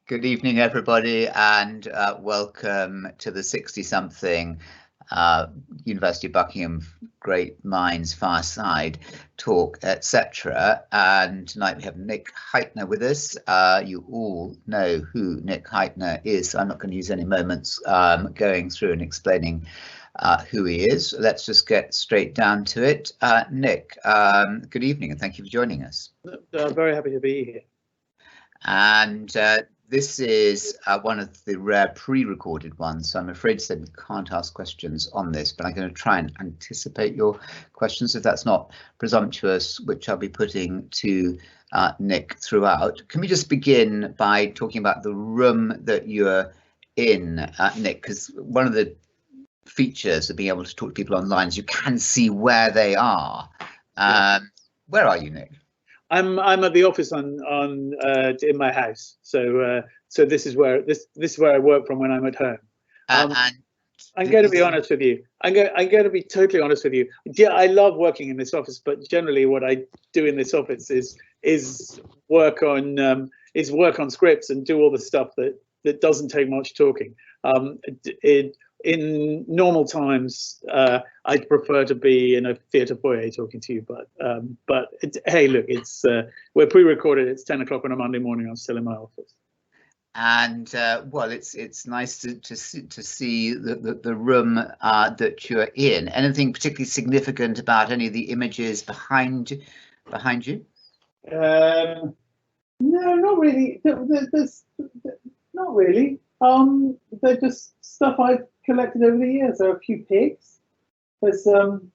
Good evening, everybody, and welcome to the 60-something University of Buckingham Great Minds Fireside Talk, etc. And tonight we have Nick Hytner with us. You all know who Nick Hytner is, so I'm not going to use any moments going through and explaining who he is. Let's just get straight down to it. Nick, good evening, and thank you for joining us. Very happy to be here. And this is one of the rare pre-recorded ones, so I'm afraid to say we can't ask questions on this, but I'm going to try and anticipate your questions, if that's not presumptuous, which I'll be putting to Nick throughout. Can we just begin by talking about the room that you're in, Nick? Because one of the features of being able to talk to people online is you can see where they are. Where are you, Nick? I'm at the office in my house, so this is where I work from when I'm at home. I'm going to be honest with you. I'm going to be totally honest with you. Yeah, I love working in this office, but generally what I do in this office is work on scripts and do all the stuff that doesn't take much talking. In normal times, I'd prefer to be in a theatre foyer talking to you, but hey, look, we're pre-recorded. It's 10 o'clock on a Monday morning. I'm still in my office. And well, it's nice to see the room that you're in. Anything particularly significant about any of the images behind you? No, not really. There's not really. They're just stuff I've collected over the years. There are a few pigs. There's I'm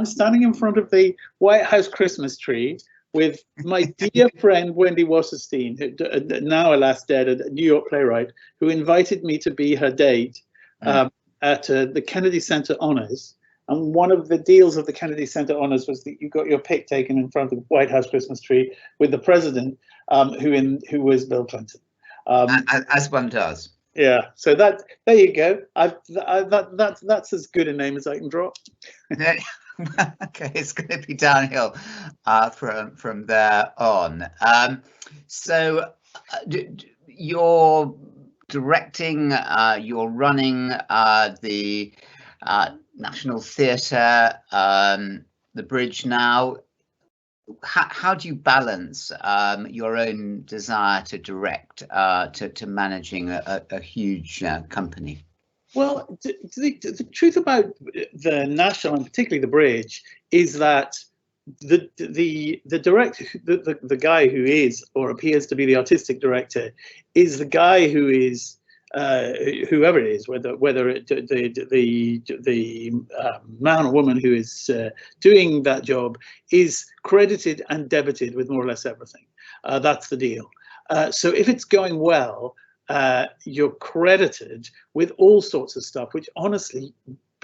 standing in front of the White House Christmas tree with my dear friend Wendy Wasserstein, who now alas dead, a New York playwright, who invited me to be her date at the Kennedy Center Honors. And one of the deals of the Kennedy Center Honors was that you got your pic taken in front of the White House Christmas tree with the president, who was Bill Clinton. As one does. Yeah. So there you go. That's as good a name as I can draw. Okay, it's going to be downhill from there on. So you're directing, you're running the National Theatre, the Bridge now. How do you balance your own desire to direct to managing a huge company? Well, the truth about the National, and particularly the Bridge, is that the director, the guy who is or appears to be the artistic director, is the guy who is whoever it is, whether the man or woman who is doing that job is credited and debited with more or less everything. That's the deal. So if it's going well, you're credited with all sorts of stuff, which honestly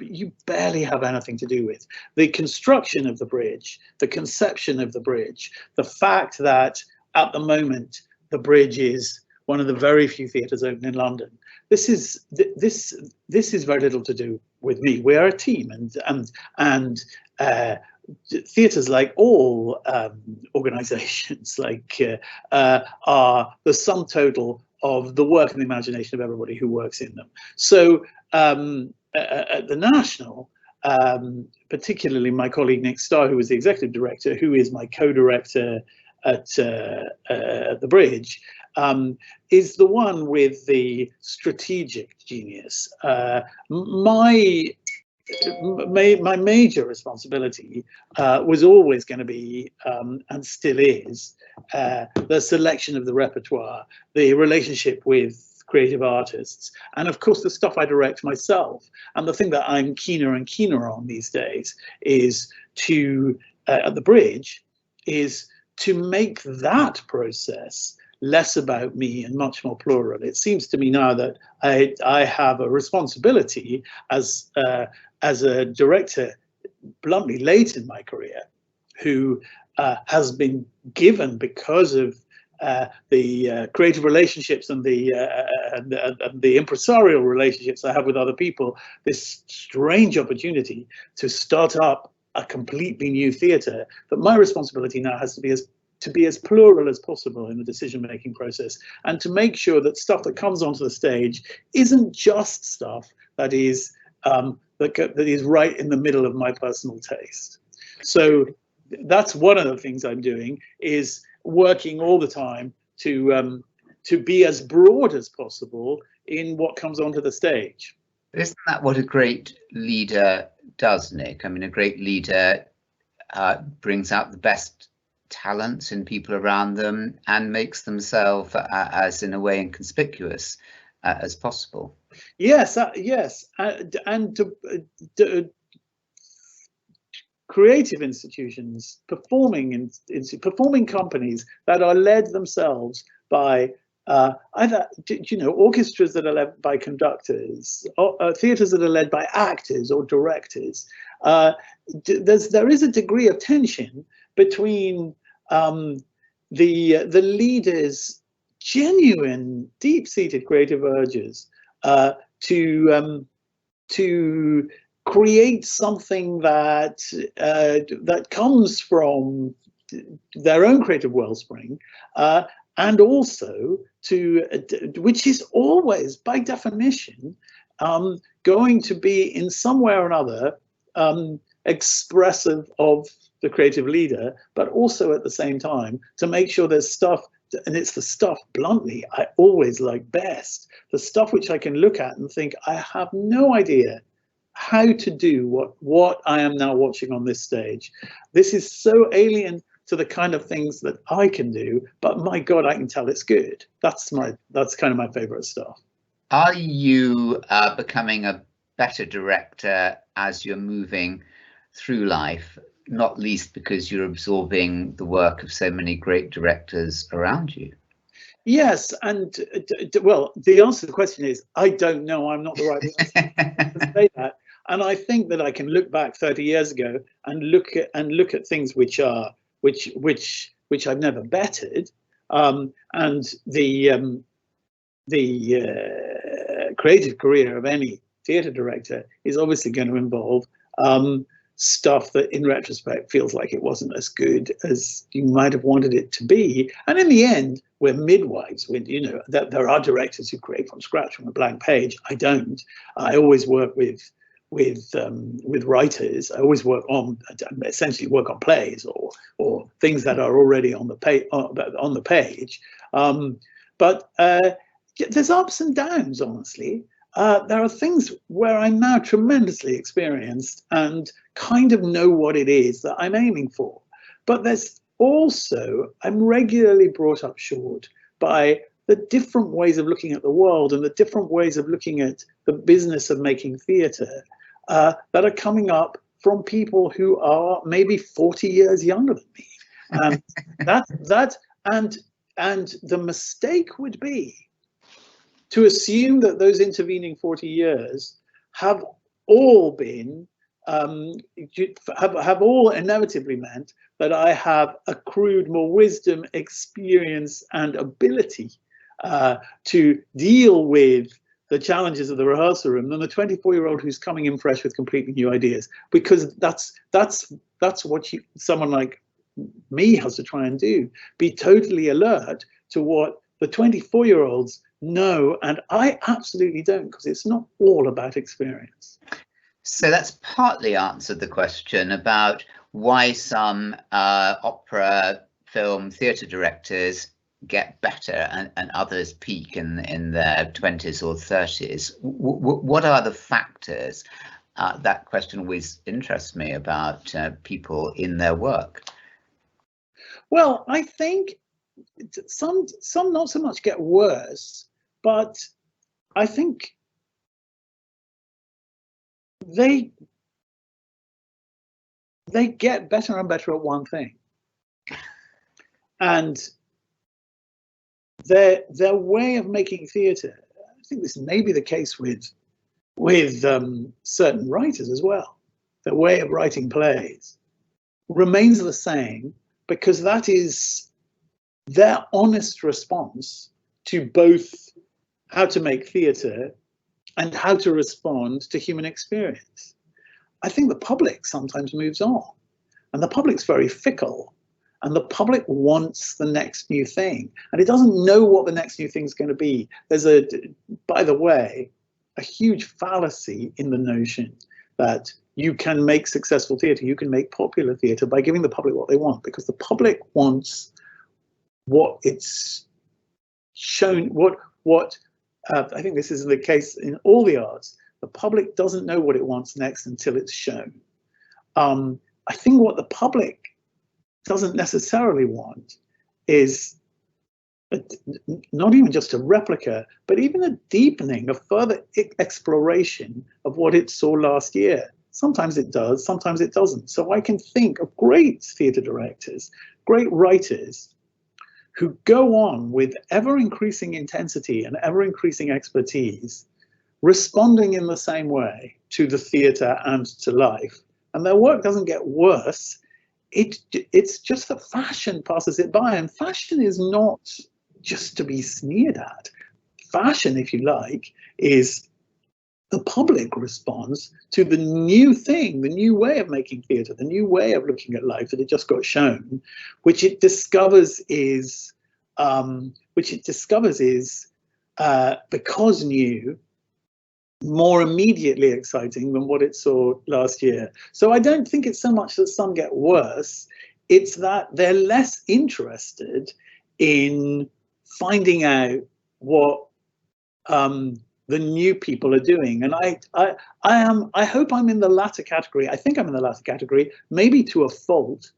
you barely have anything to do with. The construction of the bridge, the conception of the bridge, the fact that at the moment the Bridge is one of the very few theatres open in London. This is very little to do with me. We are a team, and theatres, like all organisations, are the sum total of the work and the imagination of everybody who works in them. So at the National, particularly my colleague Nick Starr, who is the executive director, who is my co-director at the Bridge, is the one with the strategic genius. My major responsibility was always going to be, and still is, the selection of the repertoire, the relationship with creative artists, and of course the stuff I direct myself. And the thing that I'm keener and keener on these days is to, at the Bridge, is to make that process less about me and much more plural. It seems to me now that I have a responsibility as a director, bluntly late in my career, who has been given, because of the creative relationships and the impresarial relationships I have with other people, this strange opportunity to start up a completely new theatre, that my responsibility now has to be as plural as possible in the decision-making process, and to make sure that stuff that comes onto the stage isn't just stuff that is that is right in the middle of my personal taste. So that's one of the things I'm doing, is working all the time to be as broad as possible in what comes onto the stage. Isn't that what a great leader does, Nick? I mean, a great leader brings out the best talents in people around them and makes themselves as, in a way, inconspicuous as possible. Yes, yes, and creative institutions, performing companies that are led themselves by either, orchestras that are led by conductors, or theatres that are led by actors or directors. There is a degree of tension between the leader's genuine, deep-seated creative urges to create something that comes from their own creative wellspring, and also which is always, by definition, going to be in some way or another expressive of the creative leader, but also at the same time to make sure there's stuff, and it's the stuff, bluntly, I always like best, the stuff which I can look at and think, I have no idea how to do what I am now watching on this stage. This is so alien to the kind of things that I can do, but my God, I can tell it's good. That's kind of my favorite stuff. Are you becoming a better director as you're moving through life, not least because you're absorbing the work of so many great directors around you? Yes, and well, the answer to the question is, I don't know. I'm not the right person to say that. And I think that I can look back 30 years ago and look at things which I've never bettered, and the creative career of any theatre director is obviously going to involve stuff that in retrospect feels like it wasn't as good as you might have wanted it to be. And in the end, we're midwives. That there are directors who create from scratch, from a blank page. I don't. I always work with writers. I always essentially work on plays or things that are already on the page. But there's ups and downs, honestly. There are things where I'm now tremendously experienced and kind of know what it is that I'm aiming for. But there's also, I'm regularly brought up short by the different ways of looking at the world and the different ways of looking at the business of making theatre that are coming up from people who are maybe 40 years younger than me. And the mistake would be to assume that those intervening 40 years have all been, have all inevitably meant that I have accrued more wisdom, experience, and ability to deal with the challenges of the rehearsal room than the 24-year-old who's coming in fresh with completely new ideas. Because that's what someone like me has to try and do. Be totally alert to what the 24-year-olds know, and I absolutely don't, because it's not all about experience. So that's partly answered the question about why some opera, film, theatre directors get better and others peak in their 20s or 30s. What are the factors? That question always interests me about people in their work. Well, I think some not so much get worse, but I think they get better and better at one thing, and their way of making theatre, I think this may be the case with certain writers as well, their way of writing plays remains the same, because that is their honest response to both how to make theatre and how to respond to human experience. I think the public sometimes moves on, and the public's very fickle, and the public wants the next new thing, and it doesn't know what the next new thing is going to be. There's by the way, a huge fallacy in the notion that you can make successful theatre, you can make popular theatre by giving the public what they want, because the public wants what it's shown, I think this is the case in all the arts. The public doesn't know what it wants next until it's shown. I think what the public doesn't necessarily want is not even just a replica, but even a deepening, a further exploration of what it saw last year. Sometimes it does, sometimes it doesn't. So I can think of great theatre directors, great writers, who go on with ever-increasing intensity and ever-increasing expertise, responding in the same way to the theatre and to life. And their work doesn't get worse. It's just that fashion passes it by, and fashion is not just to be sneered at. Fashion, if you like, is the public response to the new thing, the new way of making theatre, the new way of looking at life that it just got shown, which it discovers is because new, more immediately exciting than what it saw last year. So I don't think it's so much that some get worse, it's that they're less interested in finding out what the new people are doing. And I hope I'm in the latter category. I think I'm in the latter category, maybe to a fault,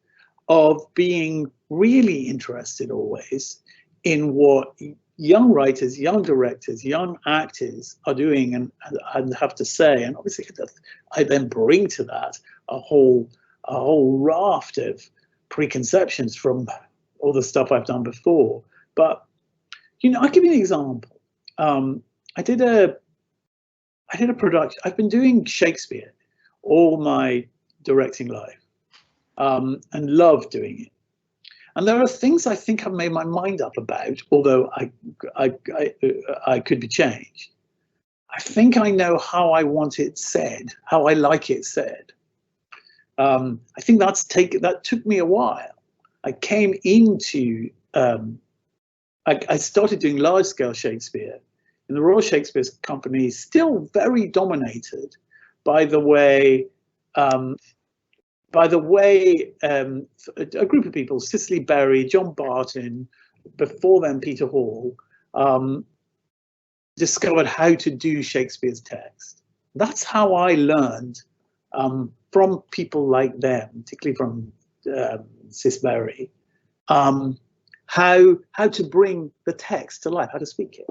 of being really interested always in what young writers, young directors, young actors are doing and have to say. And obviously I then bring to that a whole raft of preconceptions from all the stuff I've done before. But, you know, I'll give you an example. I did a production. I've been doing Shakespeare all my directing life, and love doing it. And there are things I think I've made my mind up about, although I could be changed. I think I know how I want it said, how I like it said. I think that took me a while. I came into I started doing large scale Shakespeare in the Royal Shakespeare Company, still very dominated by the way a group of people, Cicely Berry, John Barton, before then Peter Hall, discovered how to do Shakespeare's text. That's how I learned from people like them, particularly from Cis Berry, how to bring the text to life, how to speak it.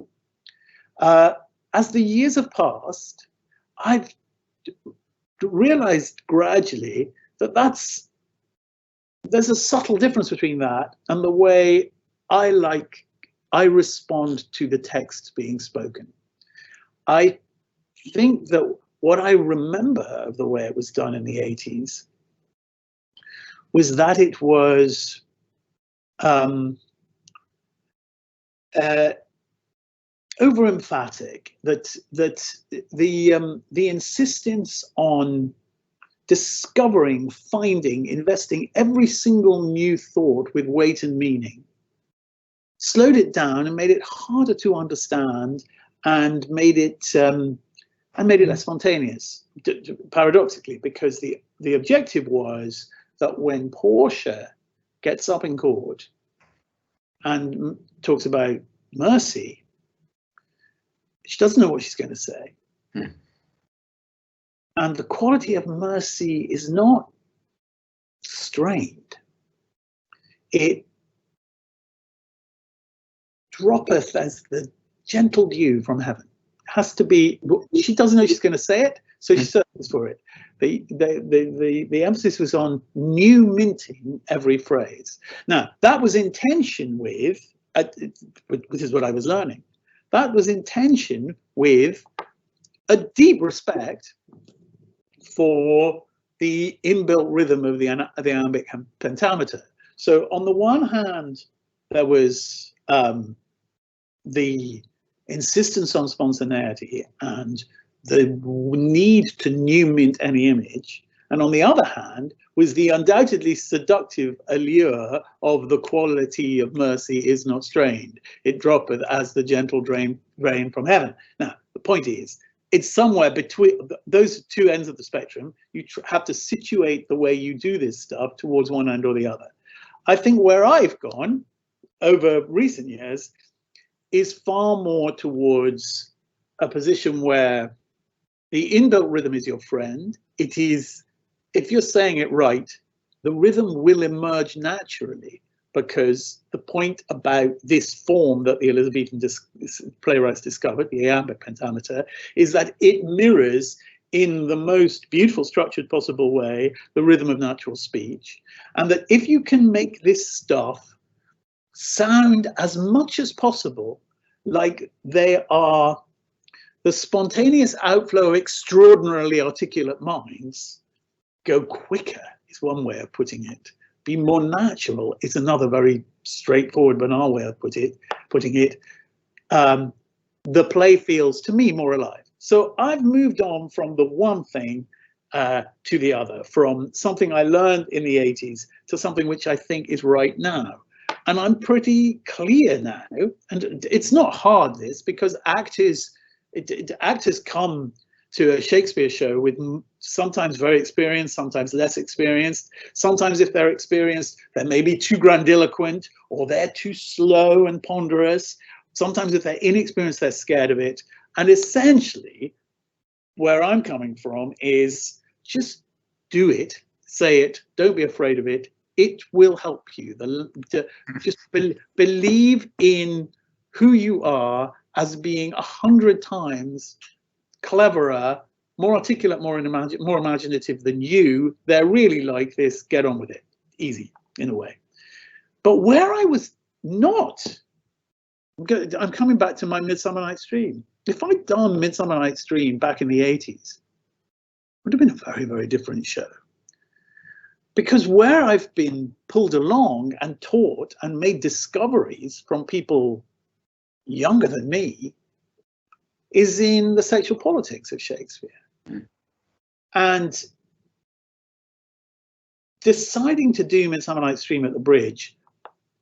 As the years have passed, I've realized gradually that there's a subtle difference between that and the way I respond to the text being spoken. I think that what I remember of the way it was done in the 80s was that it was over emphatic, that the insistence on discovering, finding, investing every single new thought with weight and meaning slowed it down and made it harder to understand and made it less spontaneous, paradoxically, because the objective was that when Portia gets up in court and talks about mercy, she doesn't know what she's going to say. And the quality of mercy is not strained. It droppeth as the gentle dew from heaven. It has to be, she doesn't know she's going to say it, so she searches for it. The emphasis was on new minting every phrase. Now, that was in tension with, which is what I was learning, that was in tension with a deep respect for the inbuilt rhythm of the iambic pentameter. So on the one hand, there was the insistence on spontaneity and the need to new mint any image, and on the other hand was the undoubtedly seductive allure of the quality of mercy is not strained, it droppeth as the gentle rain from heaven. Now the point is, it's somewhere between those two ends of the spectrum. You have to situate the way you do this stuff towards one end or the other. I think where I've gone over recent years is far more towards a position where the inbuilt rhythm is your friend. It is, if you're saying it right, the rhythm will emerge naturally, because the point about this form that the Elizabethan playwrights discovered, the iambic pentameter, is that it mirrors in the most beautiful structured possible way the rhythm of natural speech, and that if you can make this stuff sound as much as possible like they are the spontaneous outflow of extraordinarily articulate minds, go quicker is one way of putting it. Be more natural is another very straightforward, banal way of putting it. The play feels, to me, more alive. So I've moved on from the one thing to the other, from something I learned in the 80s to something which I think is right now. And I'm pretty clear now, and it's not hard, this, because actors come to a Shakespeare show with sometimes very experienced, sometimes less experienced. Sometimes if they're experienced, they're maybe too grandiloquent, or they're too slow and ponderous. Sometimes if they're inexperienced, they're scared of it. And essentially, where I'm coming from is just do it, say it, don't be afraid of it. It will help you. Just believe in who you are as being 100 times cleverer, more articulate, more imaginative than you. They're really like this. Get on with it. Easy, in a way. But where I was not, I'm coming back to my Midsummer Night's Dream. If I'd done Midsummer Night's Dream back in the 80s, it would have been a very, very different show. Because where I've been pulled along and taught and made discoveries from people younger than me is in the sexual politics of Shakespeare. And deciding to do Midsummer Night's Dream at the Bridge,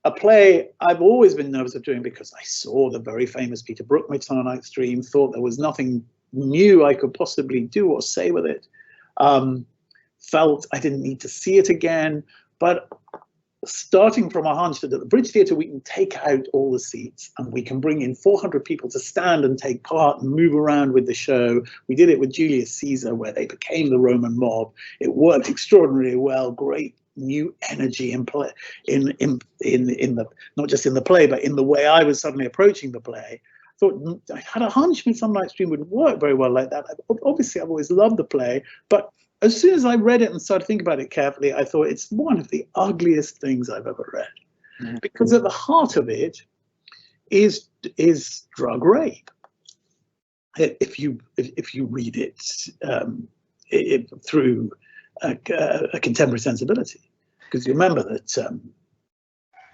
a play I've always been nervous of doing because I saw the very famous Peter Brook Midsummer Night's Dream, thought there was nothing new I could possibly do or say with it. Felt I didn't need to see it again, but starting from a hunch that at the Bridge Theatre we can take out all the seats and we can bring in 400 people to stand and take part and move around with the show. We did it with Julius Caesar, where they became the Roman mob. It worked extraordinarily well. Great new energy in play, in the, not just in the play, but in the way I was suddenly approaching the play. Thought I had a hunch Midsummer Night's Dream would work very well like that. Obviously, I've always loved the play, but as soon as I read it and started thinking about it carefully, I thought it's one of the ugliest things I've ever read, because at the heart of it is drug rape. If you read it through a contemporary sensibility, because you remember that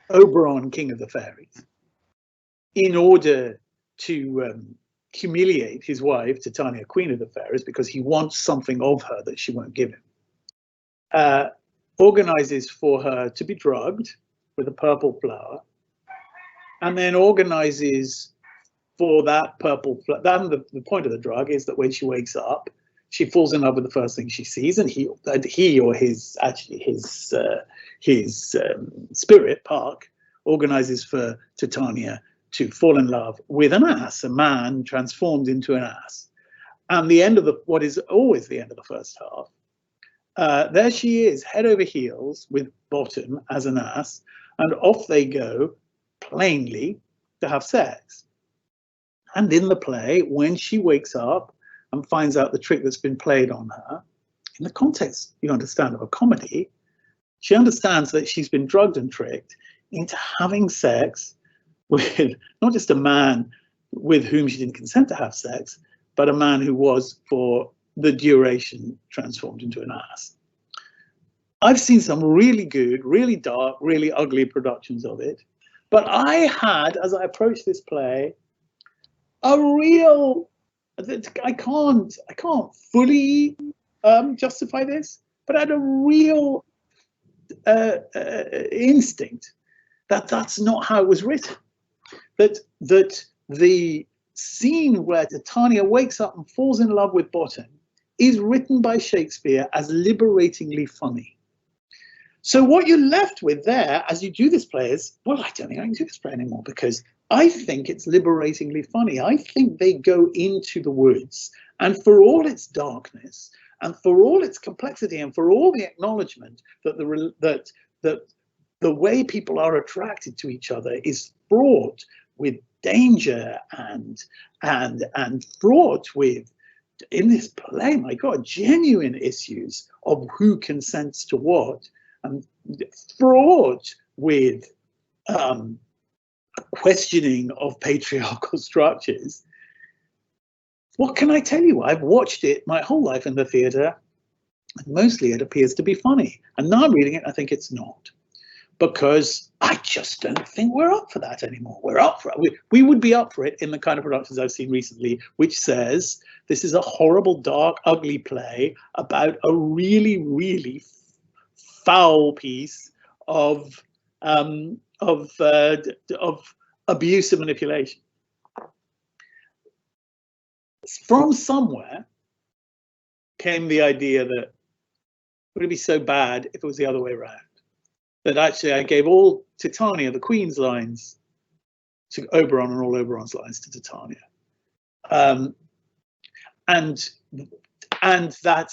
Oberon, King of the Fairies, in order to humiliate his wife, Titania, Queen of the Fairies, because he wants something of her that she won't give him, organizes for her to be drugged with a purple flower, and then organizes for that purple flower. The point of the drug is that when she wakes up, she falls in love with the first thing she sees, and he or his spirit, Park, organizes for Titania to fall in love with an ass, a man transformed into an ass. And the end of what is always the end of the first half, there she is, head over heels with Bottom as an ass, and off they go plainly to have sex. And in the play, when she wakes up and finds out the trick that's been played on her, in the context, you understand, of a comedy, she understands that she's been drugged and tricked into having sex with not just a man with whom she didn't consent to have sex, but a man who was for the duration transformed into an ass. I've seen some really good, really dark, really ugly productions of it. But I had, as I approached this play, a real, I can't fully justify this, but I had a real instinct that that's not how it was written. That the scene where Titania wakes up and falls in love with Bottom is written by Shakespeare as liberatingly funny. So what you're left with there as you do this play is, well, I don't think I can do this play anymore because I think it's liberatingly funny. I think they go into the woods, and for all its darkness and for all its complexity and for all the acknowledgement that the way people are attracted to each other is fraught with danger and fraught with, in this play, my God, genuine issues of who consents to what, and fraught with questioning of patriarchal structures. What can I tell you? I've watched it my whole life in the theatre, and mostly it appears to be funny. And now I'm reading it, I think it's not. Because I just don't think we're up for that anymore. We're up for it. We would be up for it in the kind of productions I've seen recently, which says this is a horrible, dark, ugly play about a really, really foul piece of abuse and manipulation. From somewhere came the idea that would it be so bad if it was the other way around? That actually I gave all Titania, the Queen's lines, to Oberon and all Oberon's lines to Titania. And that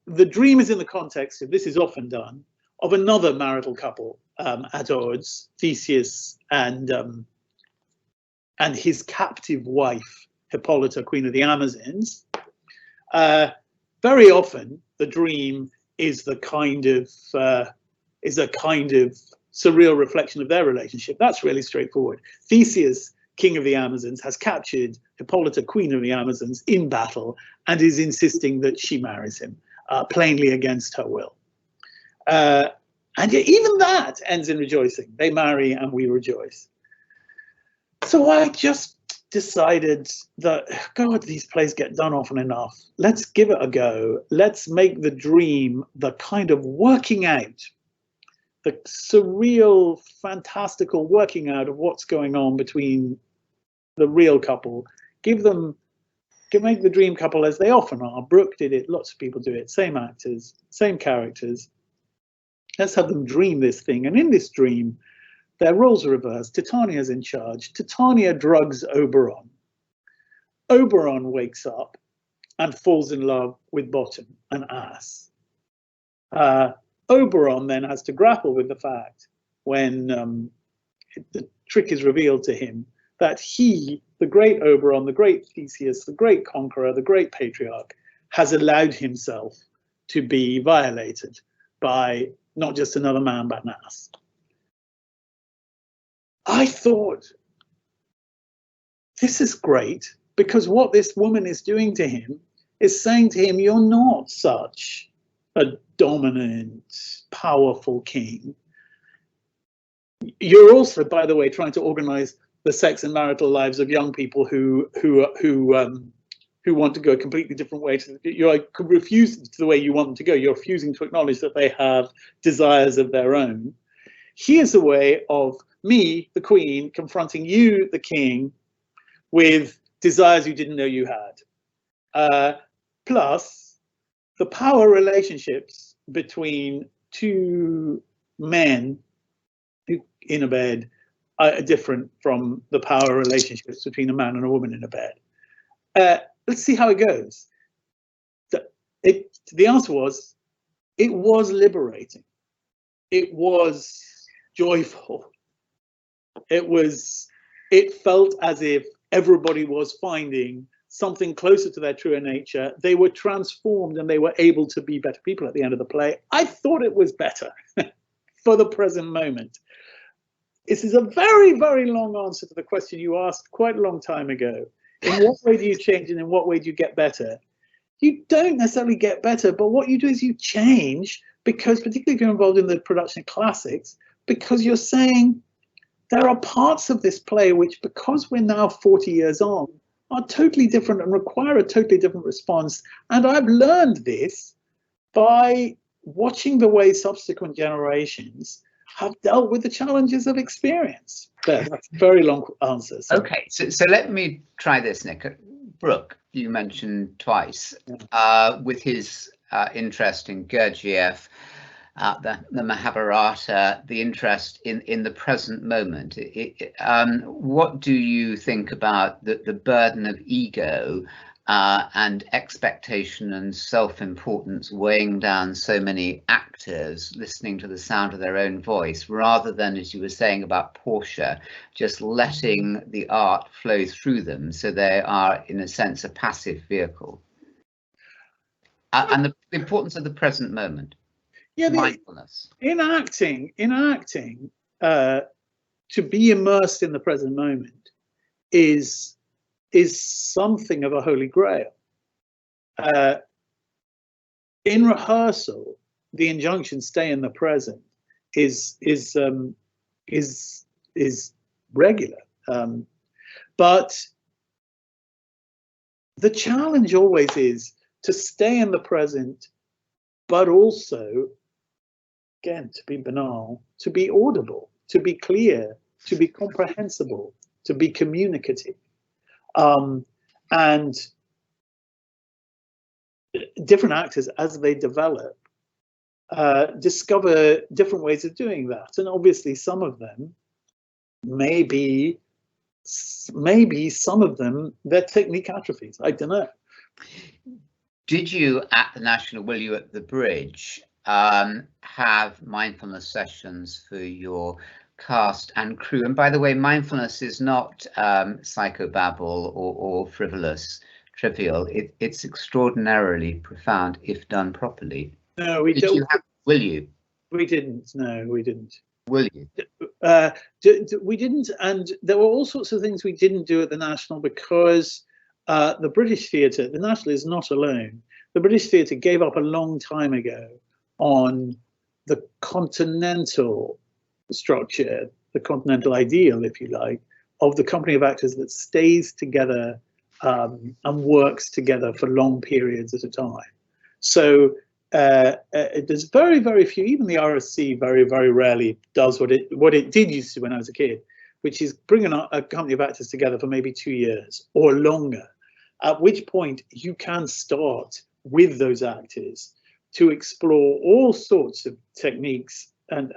the dream is in the context of, this is often done, of another marital couple at odds, Theseus and his captive wife, Hippolyta, Queen of the Amazons. Very often the dream is a kind of surreal reflection of their relationship. That's really straightforward. Theseus, King of the Amazons, has captured Hippolyta, Queen of the Amazons, in battle and is insisting that she marries him, plainly against her will. And yet even that ends in rejoicing. They marry and we rejoice. So I just decided that, God, these plays get done often enough. Let's give it a go. Let's make the dream the kind of working out, the surreal, fantastical working out of what's going on between the real couple. Make the dream couple as they often are. Brooke did it, lots of people do it, same actors, same characters. Let's have them dream this thing. And in this dream, their roles are reversed. Titania's in charge. Titania drugs Oberon. Oberon wakes up and falls in love with Bottom, an ass. Oberon then has to grapple with the fact, when the trick is revealed to him, that he, the great Oberon, the great Theseus, the great conqueror, the great patriarch, has allowed himself to be violated by not just another man, but an ass. I thought, this is great, because what this woman is doing to him is saying to him, you're not such a dominant, powerful king. You're also, by the way, trying to organize the sex and marital lives of young people who want to go a completely different way. You're like, refusing to the way you want them to go. You're refusing to acknowledge that they have desires of their own. Here's a way of me, the Queen, confronting you, the King, with desires you didn't know you had. Plus, the power relationships between two men in a bed are different from the power relationships between a man and a woman in a bed. Let's see how it goes. The answer was, it was liberating. It was joyful. It felt as if everybody was finding something closer to their truer nature. They were transformed and they were able to be better people at the end of the play. I thought it was better for the present moment. This is a very, very long answer to the question you asked quite a long time ago. In what way do you change and in what way do you get better? You don't necessarily get better, but what you do is you change, because particularly if you're involved in the production of classics, because you're saying there are parts of this play which, because we're now 40 years on, are totally different and require a totally different response. And I've learned this by watching the way subsequent generations have dealt with the challenges of experience. There, that's a very long answer. So. Okay, so let me try this, Nick. Brooke, you mentioned twice, with his interest in Gurdjieff, the Mahabharata, the interest in the present moment. What do you think about the burden of ego and expectation and self-importance weighing down so many actors listening to the sound of their own voice, rather than, as you were saying about Portia, just letting the art flow through them so they are, in a sense, a passive vehicle? And the importance of the present moment. Yeah, mindfulness. In acting, to be immersed in the present moment is something of a holy grail. In rehearsal, the injunction "stay in the present" is regular, but the challenge always is to stay in the present, but also, again, to be banal, to be audible, to be clear, to be comprehensible, to be communicative. And different actors, as they develop, discover different ways of doing that. And obviously some of them, maybe some of them, their technique atrophies. I don't know. Did you at the National, will you at the Bridge, have mindfulness sessions for your cast and crew? And by the way, mindfulness is not psychobabble or frivolous, trivial. It's extraordinarily profound if done properly. No, we don't. Will you? We didn't. No, we didn't. Will you? We didn't, and there were all sorts of things we didn't do at the National because the British Theatre, the National is not alone. The British Theatre gave up a long time ago on the continental structure, the continental ideal, if you like, of the company of actors that stays together and works together for long periods at a time. So there's very, very few, even the RSC very, very rarely does what it did used to when I was a kid, which is bringing a company of actors together for maybe 2 years or longer, at which point you can start with those actors to explore all sorts of techniques and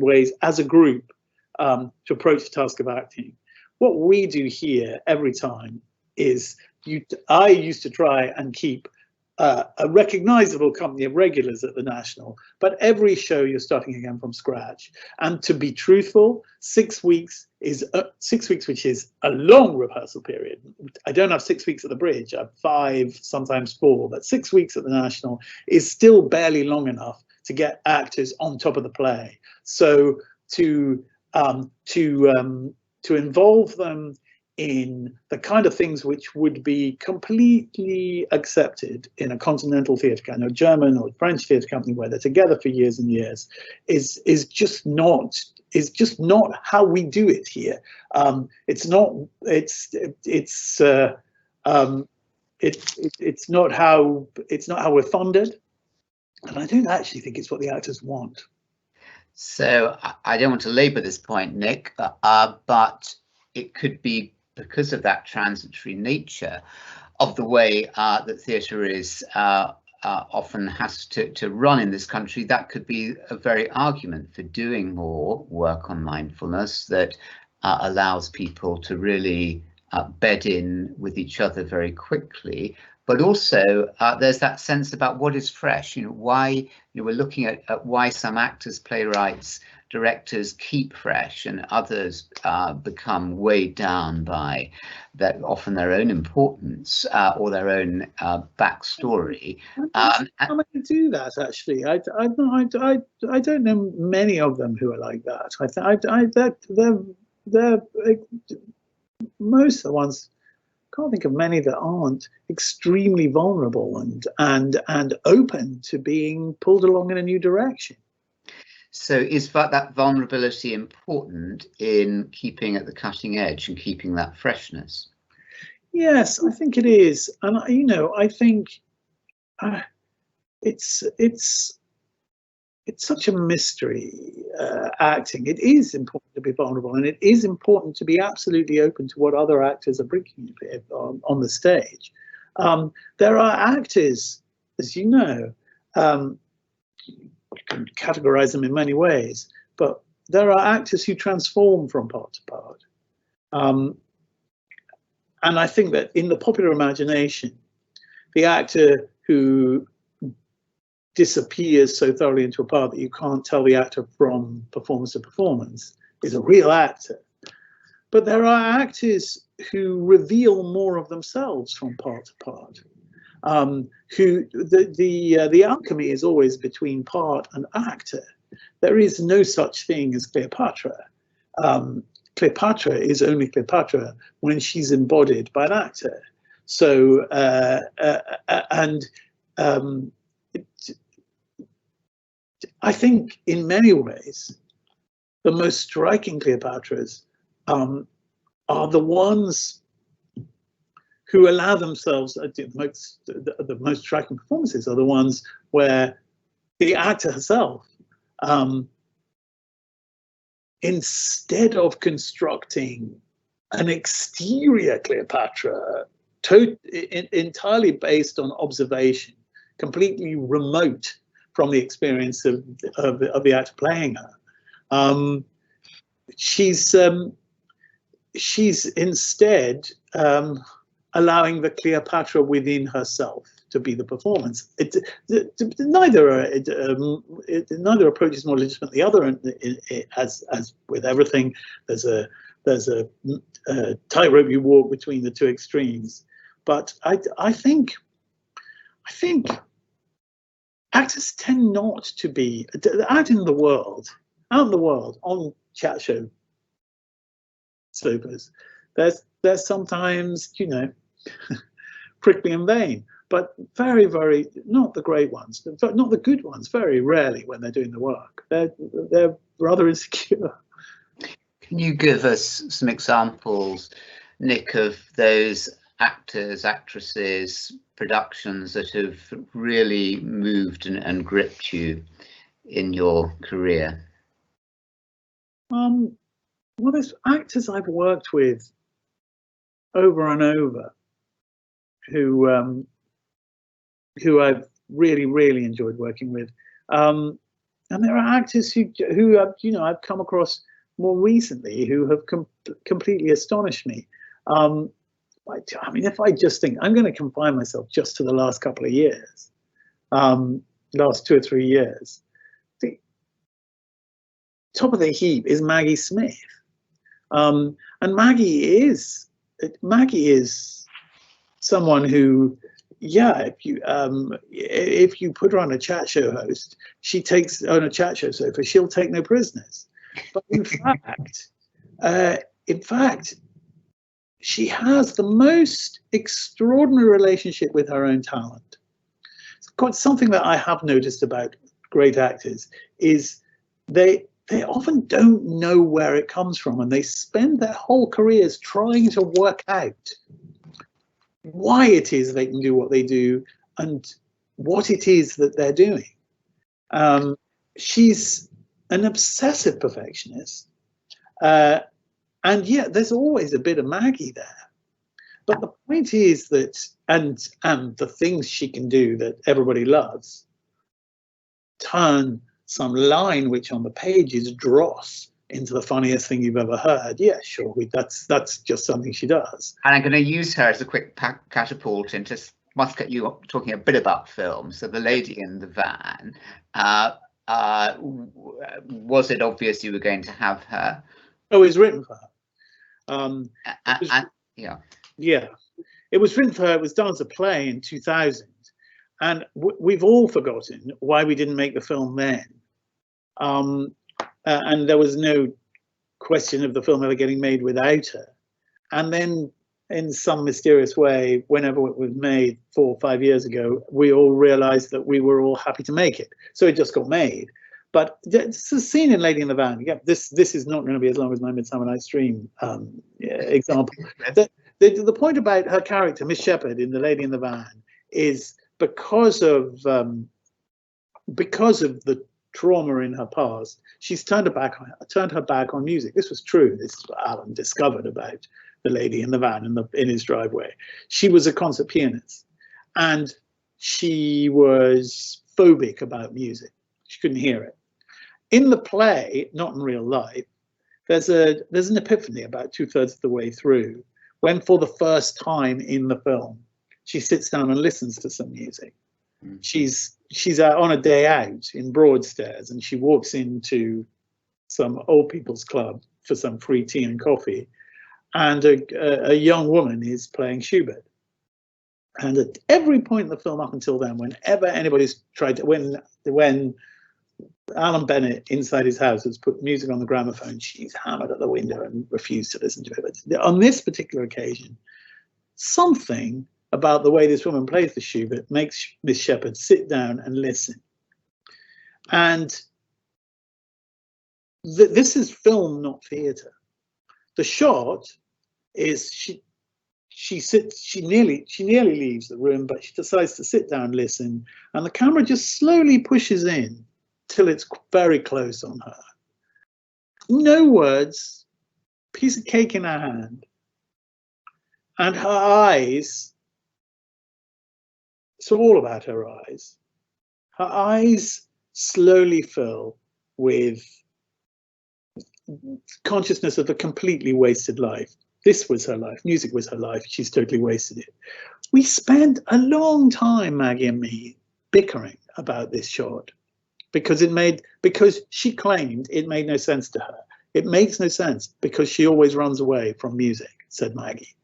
ways as a group to approach the task of acting. What we do here every time is I used to try and keep a recognizable company of regulars at the National, but every show you're starting again from scratch. And to be truthful, 6 weeks is 6 weeks, which is a long rehearsal period. I don't have 6 weeks at the Bridge. I have 5, sometimes 4, but 6 weeks at the National is still barely long enough to get actors on top of the play. So to involve them in the kind of things which would be completely accepted in a continental theatre company, or German or French theatre company, where they're together for years and years, is just not how we do it here. It's not how we're funded, and I don't actually think it's what the actors want. So I don't want to labour this point, Nick, but it could be because of that transitory nature of the way that theatre is often has to run in this country. That could be a very argument for doing more work on mindfulness that allows people to really bed in with each other very quickly. But also there's that sense about what is fresh, why, we're looking at why some actors, playwrights, directors keep fresh and others become weighed down by that, often their own importance or their own backstory. How many do that actually? I don't know many of them who are like that. They're most of the ones. Can't think of many that aren't extremely vulnerable and open to being pulled along in a new direction. So is that vulnerability important in keeping at the cutting edge and keeping that freshness? Yes, I think it is, and I think it's such a mystery, acting. It is important to be vulnerable, and it is important to be absolutely open to what other actors are bringing on the stage. There are actors, as you know, you can categorize them in many ways, but there are actors who transform from part to part. And I think that in the popular imagination, the actor who disappears so thoroughly into a part that you can't tell the actor from performance to performance is a real actor. But there are actors who reveal more of themselves from part to part. Who the alchemy is always between part and actor. There is no such thing as Cleopatra. Cleopatra is only Cleopatra when she's embodied by an actor. So I think in many ways the most striking Cleopatras are the ones who allow themselves, the most striking performances are the ones where the actor herself, instead of constructing an exterior Cleopatra entirely based on observation, completely remote from the experience of the actor playing her, she's instead allowing the Cleopatra within herself to be the performance. Neither approach is more legitimate than the other. As with everything, there's a tightrope you walk between the two extremes. But I think actors tend not to be out in the world on chat show sofas. There's sometimes, prickly and vain, but very, very, not the great ones, not the good ones, very rarely when they're doing the work. They're rather insecure. Can you give us some examples, Nick, of those actors, actresses, productions that have really moved and gripped you in your career? Well, there's actors I've worked with over and over who I've really, really enjoyed working with, and there are actors who I've come across more recently who have completely astonished me. I mean, if I just think, I'm going to confine myself just to the last couple of years, last 2 or 3 years. The top of the heap is Maggie Smith, and Maggie is someone who, if you put her on a chat show host, she takes on a chat show sofa, she'll take no prisoners. But in fact, she has the most extraordinary relationship with her own talent. It's quite something that I have noticed about great actors is they often don't know where it comes from, and they spend their whole careers trying to work out why it is they can do what they do and what it is that they're doing. She's an obsessive perfectionist, and yet there's always a bit of Maggie there. But the point is that, and the things she can do that everybody loves, turn some line which on the page is dross into the funniest thing you've ever heard. Yeah, sure, that's just something she does. And I'm going to use her as a quick catapult into must get you talking a bit about film. So the lady in the van, was it obvious you were going to have her? Oh, it was written for her. Yeah, it was written for her. It was done as a play in 2000, and we've all forgotten why we didn't make the film then. And there was no question of the film ever getting made without her. And then, in some mysterious way, whenever it was made 4 or 5 years ago, we all realized that we were all happy to make it. So it just got made. But it's a scene in Lady in the Van. Yeah, this is not going to be as long as my Midsummer Night's Dream example. The point about her character, Miss Shepherd, in The Lady in the Van, is because of the trauma in her past, she's turned her back on music. This was true. This is what Alan discovered about The Lady in the Van in his driveway. She was a concert pianist, and she was phobic about music. She couldn't hear it. In the play, not in real life, there's an epiphany about 2/3 of the way through, when for the first time in the film, she sits down and listens to some music. She's out on a day out in Broadstairs, and she walks into some old people's club for some free tea and coffee, and a young woman is playing Schubert. And at every point in the film up until then, whenever anybody's tried to, when Alan Bennett inside his house has put music on the gramophone, she's hammered at the window and refused to listen to it. But on this particular occasion, something about the way this woman plays the Schubert makes Miss Shepherd sit down and listen. And this is film, not theatre. The shot is she nearly leaves the room, but she decides to sit down and listen, and the camera just slowly pushes in till it's very close on her. No words, piece of cake in her hand, and her eyes, it's all about her eyes. Her eyes slowly fill with consciousness of a completely wasted life. This was her life. Music was her life. She's totally wasted it. We spent a long time, Maggie and me, bickering about this shot because she claimed it made no sense to her. It makes no sense because she always runs away from music, said Maggie.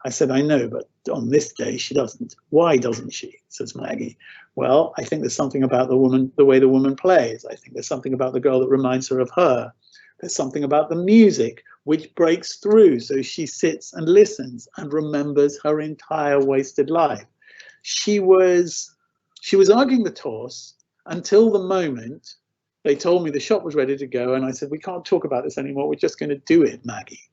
I said, I know, but on this day she doesn't. Why doesn't she? Says Maggie. Well, I think there's something about the woman, the way the woman plays. I think there's something about the girl that reminds her of her. There's something about the music which breaks through, so she sits and listens and remembers her entire wasted life. She was arguing the toss until the moment they told me the shot was ready to go, and I said, we can't talk about this anymore, we're just going to do it, Maggie.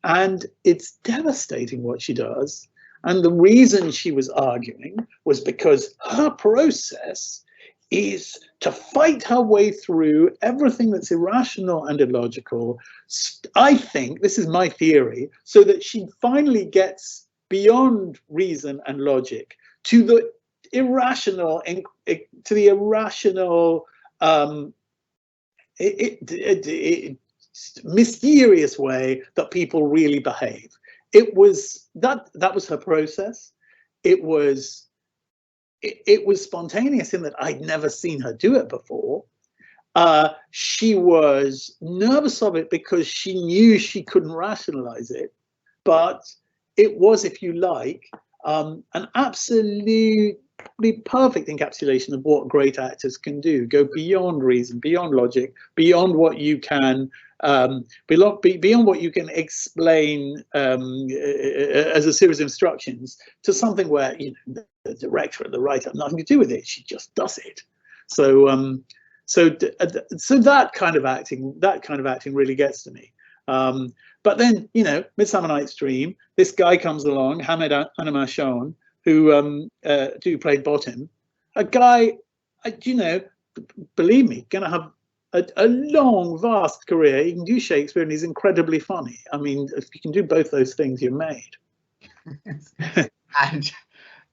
And it's devastating what she does. And the reason she was arguing was because her process is to fight her way through everything that's irrational and illogical. I think, this is my theory, so that she finally gets beyond reason and logic to the irrational, mysterious way that people really behave. It was that was her process. It was spontaneous in that I'd never seen her do it before. She was nervous of it because she knew she couldn't rationalize it, but it was, if you like, an absolutely perfect encapsulation of what great actors can do. Go beyond reason, beyond logic, beyond what you can beyond what you can explain as a series of instructions, to something where, you know, the director and the writer have nothing to do with it. She just does it. So that kind of acting really gets to me. But then, you know, Midsummer Night's Dream, this guy comes along, Hamed Animashon, who played Bottom, a guy, you know, believe me, gonna have a long, vast career. He can do Shakespeare and he's incredibly funny. I mean, if you can do both those things, you're made. And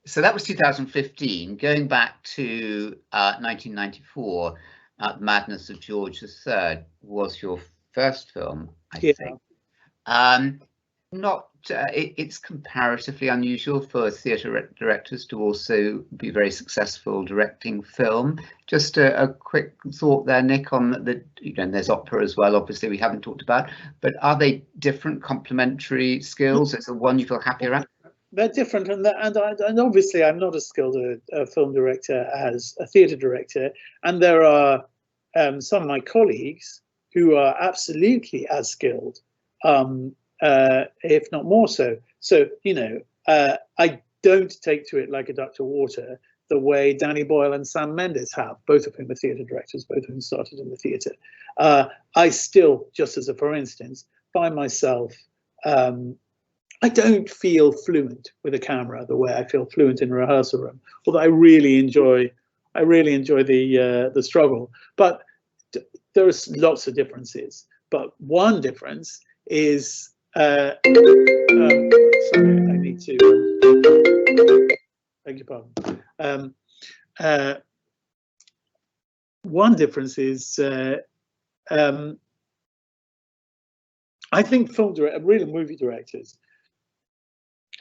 so that was 2015. Going back to 1994, The Madness of George III was your first film, I think. It's comparatively unusual for theatre directors to also be very successful directing film. Just a quick thought there, Nick, on the, you know, there's opera as well, obviously we haven't talked about, but are they different complementary skills? Is the one you feel happier at? They're different, and obviously I'm not as skilled a film director as a theatre director, and there are some of my colleagues who are absolutely as skilled, if not more so. So, you know, I don't take to it like a duck to water. the way Danny Boyle and Sam Mendes have, both of whom are theatre directors, both of whom started in the theatre. I still, just as a for instance, find myself, I don't feel fluent with a camera the way I feel fluent in a rehearsal room, although I really enjoy the struggle. But there's lots of differences. But one difference is, sorry, I need to, beg your pardon. One difference is, I think real movie directors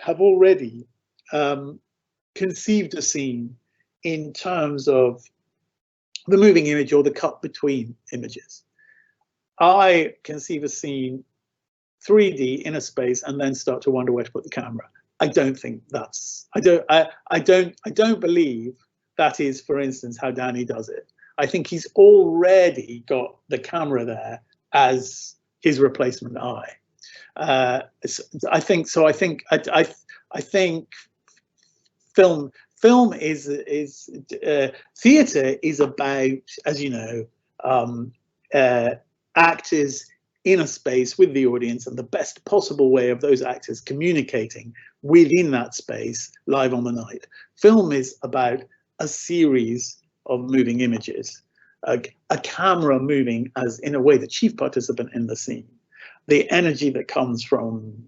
have already conceived a scene in terms of the moving image or the cut between images. I conceive a scene 3D in a space and then start to wonder where to put the camera. I don't think that's, I don't believe that is, for instance, how Danny does it. I think he's already got the camera there as his replacement eye. I think film is theatre is about, as you know, actors in a space with the audience and the best possible way of those actors communicating within that space live on the night. Film is about a series of moving images, a camera moving as in a way the chief participant in the scene, the energy that comes from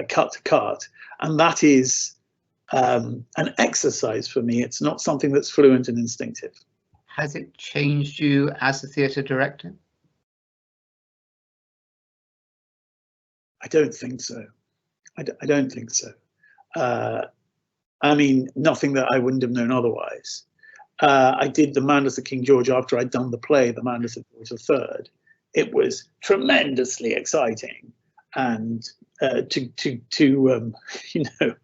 cut to cut, and that is an exercise for me. It's not something that's fluent and instinctive. Has it changed you as a theatre director? I don't think so. I don't think so. I mean, nothing that I wouldn't have known otherwise. I did The Madness of King George after I'd done the play, The Madness of George III. It was tremendously exciting, and to you know,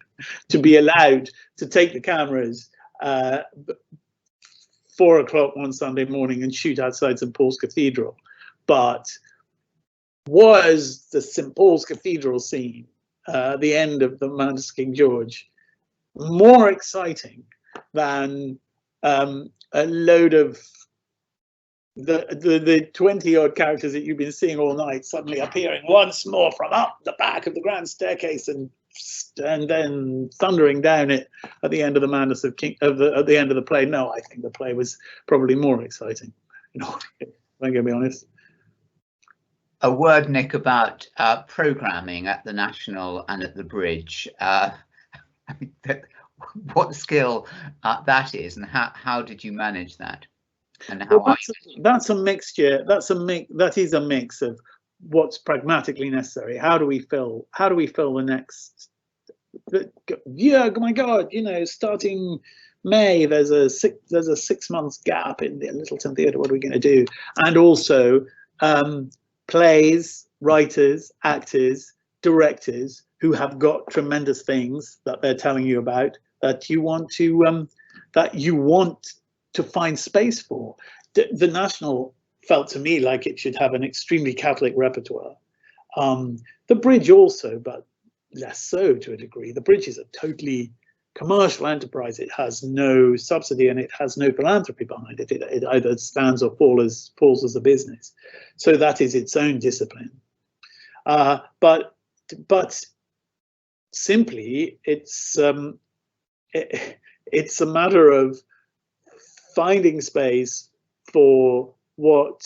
to be allowed to take the cameras 4 o'clock one Sunday morning and shoot outside St. Paul's Cathedral. But was the St. Paul's Cathedral scene, the end of The Madness of King George, more exciting than a load of the 20-odd characters that you've been seeing all night suddenly appearing once more from up the back of the grand staircase and then thundering down it at the end of The Madness of King at the end of the play? No, I think the play was probably more exciting. You know, I'm gonna be honest. A word, Nick, about programming at the National and at the Bridge. What skill that is, and how did you manage that? And how that's a mixture. That is a mix of what's pragmatically necessary. How do we fill the next? Yeah, oh my God, you know, starting May, there's a 6 months gap in the Littleton Theatre. What are we going to do? And also plays, writers, actors, directors who have got tremendous things that they're telling you about that you want to find space for. The National felt to me like it should have an extremely Catholic repertoire. The Bridge also, but less so to a degree. The Bridge is a totally commercial enterprise. It has no subsidy and it has no philanthropy behind it. It either stands or falls as a business. So that is its own discipline. But simply, it's a matter of finding space for what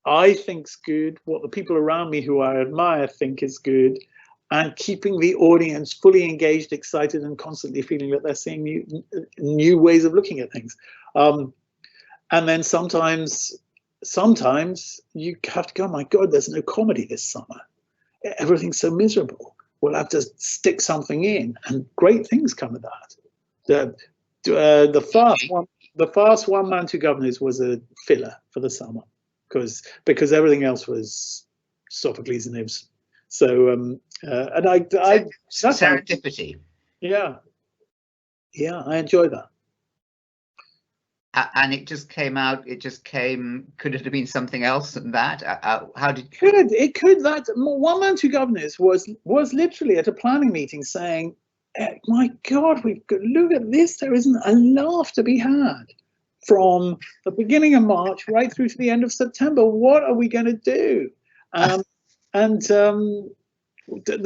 I think's good, what the people around me who I admire think is good, and keeping the audience fully engaged, excited, and constantly feeling that they're seeing new ways of looking at things. And then sometimes you have to go, oh my God, there's no comedy this summer. Everything's so miserable. We'll have to stick something in, and great things come of that. The fast One Man, Two Governors was a filler for the summer because everything else was Sophocles and Ibsen. So and that's serendipity. Yeah, I enjoy that. And it just came out. It just came. Could it have been something else than that? How did it could that One Man, Two Governors was literally at a planning meeting saying, my God, we've got, look at this. There isn't a laugh to be had from the beginning of March right through to the end of September. What are we going to do? The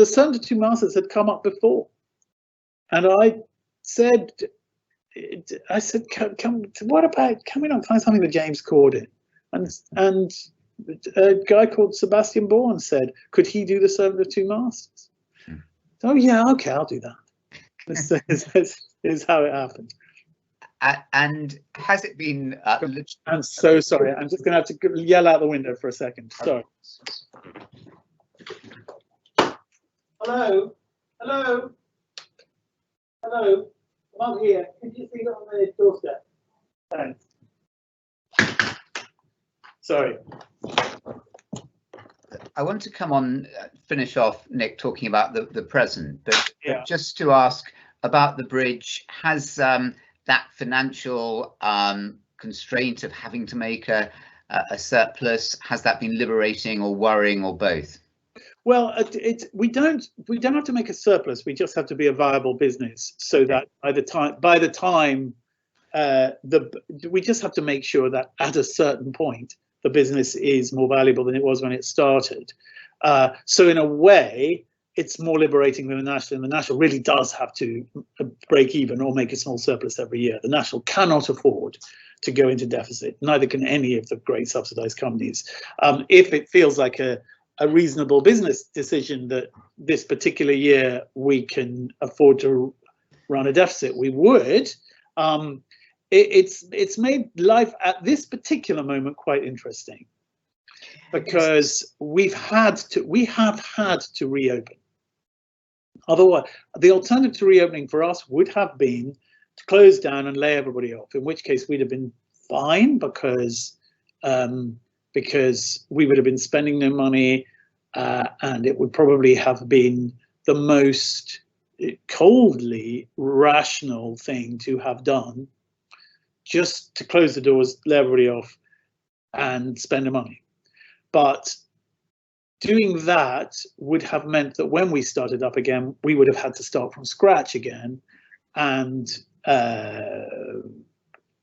Senator Masters had come up before, and I said, what about, can we not find something with James Corden? And a guy called Sebastian Bourne said, could he do the Servant of Two Masters? Oh yeah, okay, I'll do that. This is how it happened. And has it been? I'm so sorry. I'm just going to have to yell out the window for a second. Sorry. Hello, hello, hello. I'm here. Could you see it on the doorstep? Thanks. Sorry. I want to come on, finish off, Nick, talking about the present, but just to ask about the bridge, has that financial constraint of having to make a surplus, has that been liberating or worrying or both? Well, we don't have to make a surplus. We just have to be a viable business, so that by the time we just have to make sure that at a certain point the business is more valuable than it was when it started. So in a way, it's more liberating than the National. And the National really does have to break even or make a small surplus every year. The National cannot afford to go into deficit. Neither can any of the great subsidized companies. If it feels like a reasonable business decision that this particular year we can afford to run a deficit, we would. It's made life at this particular moment quite interesting, because we have had to reopen. Otherwise, the alternative to reopening for us would have been to close down and lay everybody off, in which case we'd have been fine, because we would have been spending no money, and it would probably have been the most coldly rational thing to have done, just to close the doors, lay everybody off, and spend the money. But doing that would have meant that when we started up again, we would have had to start from scratch again and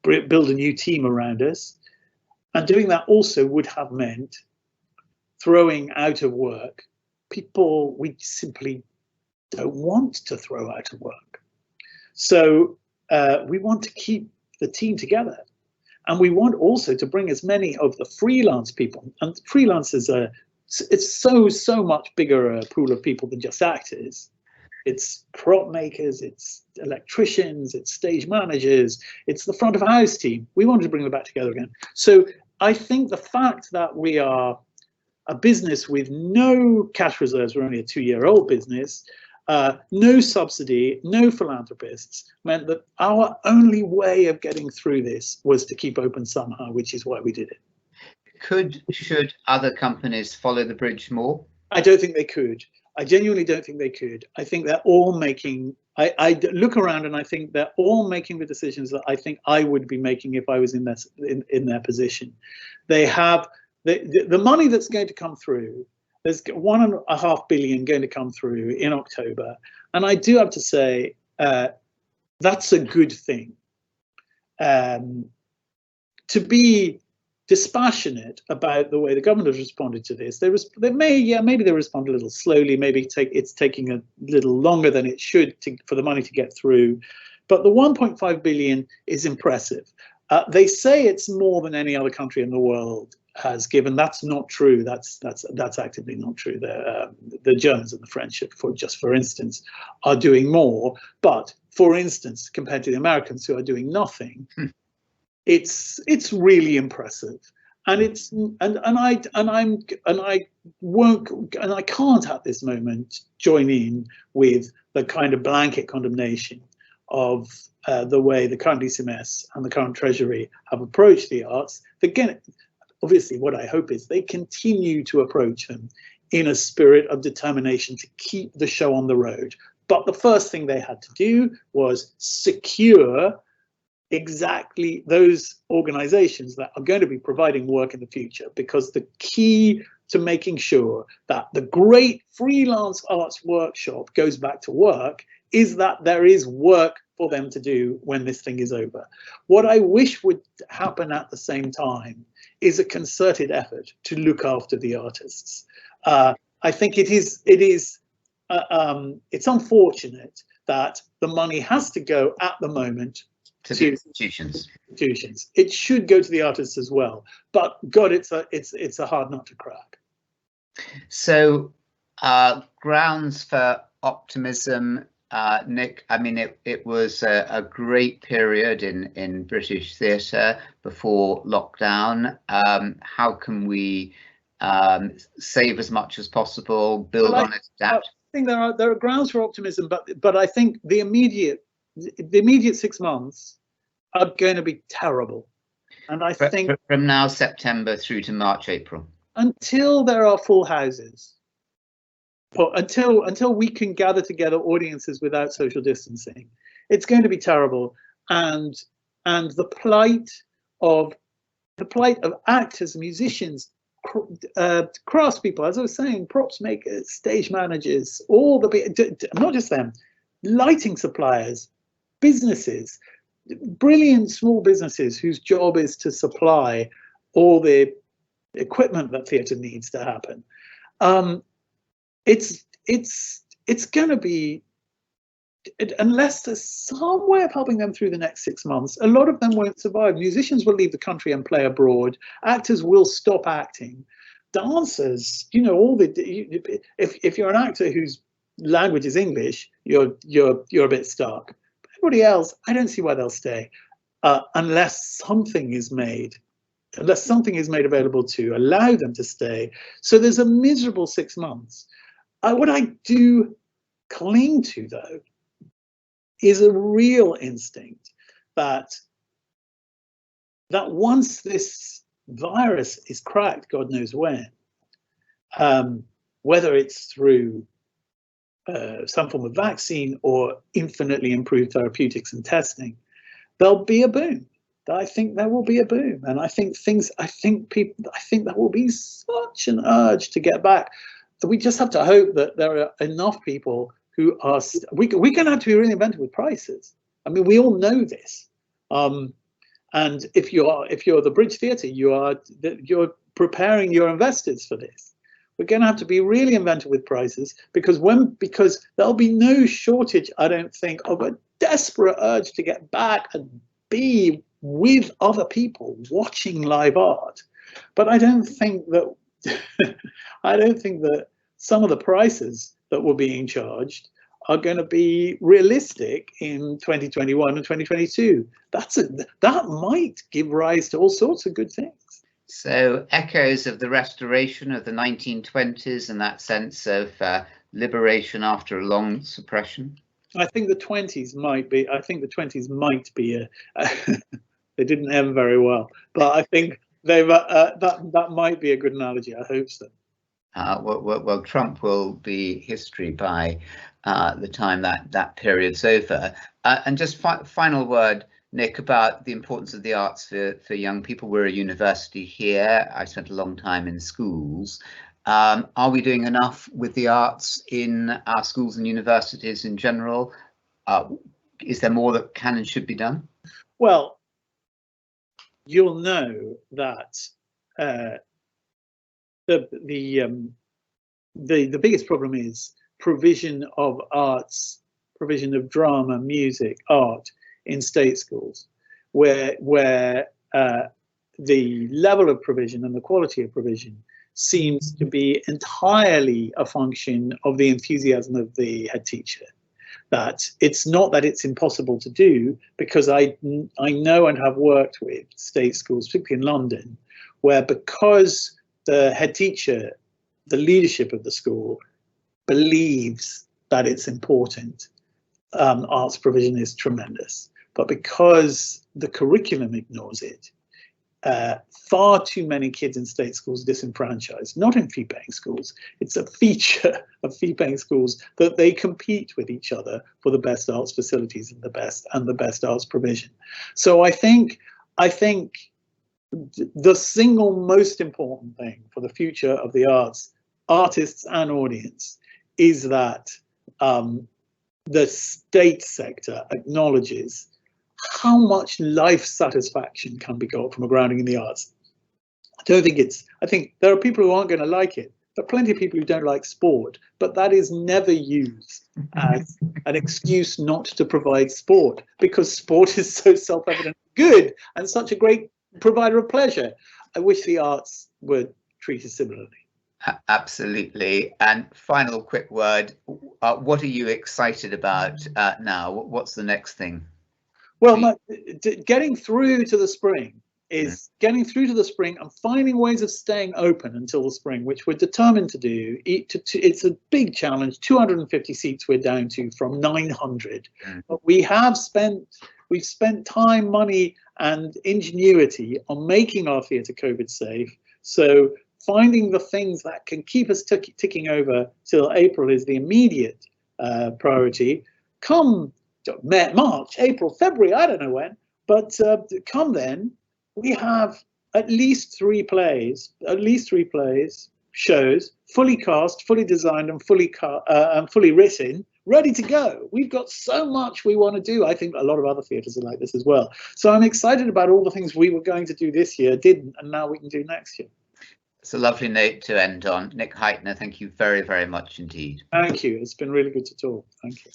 build a new team around us. And doing that also would have meant throwing out of work people we simply don't want to throw out of work. So we want to keep the team together. And we want also to bring as many of the freelance people, and freelance is it's so much bigger a pool of people than just actors. It's prop makers, it's electricians, it's stage managers, it's the front of house team. We wanted to bring them back together again. So I think the fact that we are a business with no cash reserves, we're only a 2-year-old business, no subsidy, no philanthropists, meant that our only way of getting through this was to keep open somehow, which is why we did it. Should other companies follow the bridge more? I don't think they could. I genuinely don't think they could. I think they're all making, I look around and I think they're all making the decisions that I think I would be making if I was in their position. They have the money that's going to come through. There's 1.5 billion going to come through in October. And I do have to say, that's a good thing. To be dispassionate about the way the government has responded to this, maybe they respond a little slowly, maybe it's taking a little longer than it should for the money to get through. But the 1.5 billion is impressive. They say it's more than any other country in the world has given. That's not true. That's actively not true. The Germans and the French, for instance, are doing more. But for instance, compared to the Americans who are doing nothing, it's really impressive. And I can't at this moment join in with the kind of blanket condemnation of the way the current DCMS and the current Treasury have approached the arts. Again, obviously, what I hope is they continue to approach them in a spirit of determination to keep the show on the road. But the first thing they had to do was secure exactly those organizations that are going to be providing work in the future, because the key to making sure that the great freelance arts workshop goes back to work is that there is work for them to do when this thing is over. What I wish would happen at the same time is a concerted effort to look after the artists. I think it's unfortunate that the money has to go at the moment to the institutions. It should go to the artists as well, but God, it's a hard nut to crack. So grounds for optimism, Nick. I mean, it was a great period in British theatre before lockdown. How can we save as much as possible, build on it, adapt? I think there are grounds for optimism, but I think the immediate 6 months are going to be terrible. And I think from now September through to March, April, until there are full houses, until we can gather together audiences without social distancing, it's going to be terrible. And the plight of actors, musicians, craftspeople, as I was saying, props makers, stage managers, all the, not just them, lighting suppliers, businesses, brilliant small businesses whose job is to supply all the equipment that theatre needs to happen. It's going to be, unless there's some way of helping them through the next 6 months, a lot of them won't survive. Musicians will leave the country and play abroad. Actors will stop acting. Dancers, you know, if you're an actor whose language is English, you're a bit stuck. Everybody else, I don't see why they'll stay unless something is made available to allow them to stay. So there's a miserable 6 months. What I do cling to, though, is a real instinct that once this virus is cracked, God knows when, whether it's through some form of vaccine or infinitely improved therapeutics and testing, there'll be a boom. I think there will be a boom, and I think there will be such an urge to get back. We just have to hope that there are enough people who are. We're going to have to be really inventive with prices. I mean, we all know this. And if you're the Bridge Theatre, you're preparing your investors for this. We're going to have to be really inventive with prices because there'll be no shortage, I don't think, of a desperate urge to get back and be with other people watching live art. But I don't think that some of the prices that were being charged are going to be realistic in 2021 and 2022. That might give rise to all sorts of good things. So echoes of the restoration of the 1920s and that sense of liberation after a long suppression. I think the 20s might be. They didn't end very well, but I think that might be a good analogy. I hope so. Well, Trump will be history by the time that period's over. And just final word, Nick, about the importance of the arts for young people. We're a university here. I spent a long time in schools. Are we doing enough with the arts in our schools and universities in general? Is there more that can and should be done? Well, you'll know that the biggest problem is provision of arts, provision of drama, music, art in state schools, where the level of provision and the quality of provision seems to be entirely a function of the enthusiasm of the head teacher. That it's not that it's impossible to do, because I know and have worked with state schools, particularly in London, where because the head teacher, the leadership of the school, believes that it's important, arts provision is tremendous. But because the curriculum ignores it, far too many kids in state schools are disenfranchised, not in fee-paying schools. It's a feature of fee-paying schools that they compete with each other for the best arts facilities and the best arts provision. So I think the single most important thing for the future of the arts, artists and audience, is that the state sector acknowledges how much life satisfaction can be got from a grounding in the arts. I think there are people who aren't going to like it. There are plenty of people who don't like sport, but that is never used as an excuse not to provide sport, because sport is so self-evident good and such a great provider of pleasure. I wish the arts were treated similarly. Absolutely. And final quick word, what are you excited about now? What's the next thing? Well, getting through to the spring getting through to the spring and finding ways of staying open until the spring, which we're determined to do. It's a big challenge. 250 seats we're down to from 900. But we've spent time, money and ingenuity on making our theatre COVID safe. So finding the things that can keep us ticking over till April is the immediate priority. Come March, April, February, I don't know when, but come then, we have at least three shows, fully cast, fully designed and fully written, ready to go. We've got so much we want to do. I think a lot of other theatres are like this as well. So I'm excited about all the things we were going to do this year, didn't, and now we can do next year. It's a lovely note to end on. Nick Hytner, thank you very, very much indeed. Thank you. It's been really good to talk. Thank you.